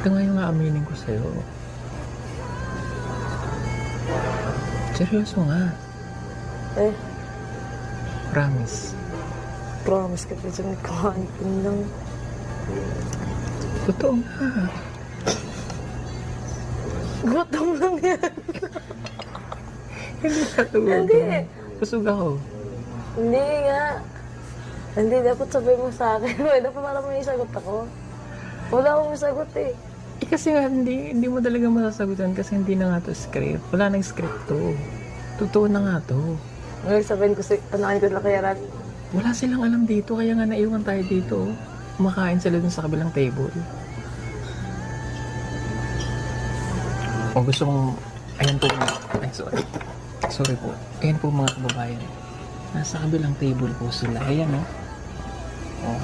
Ito nga yung aaminin ko sa'yo. Seryoso nga. Eh, Promise. promise ka pa dyan, kuhanin lang. Totoo nga. Gutom lang yan. Hindi ka tulog. Hindi. Busog ako. Hindi nga. Hindi, dapat sabihin mo sa akin. Dapat para may sagot ako. Wala akong sagot eh. Kasi nga, hindi mo talaga masasagutan kasi hindi na nga to script. Wala nang script to. Totoo na nga to. Ngayon sabihin ko, tanakin ko lang kaya Rat. Wala silang alam dito, kaya nga naiwan tayo dito. Kumakain sila dun sa kabilang table. O gusto kong... Ayan po mga... Ay, sorry. Sorry po. Ayan po mga kababayan. Nasa kabilang table po sila. Ayan, oh. Oh.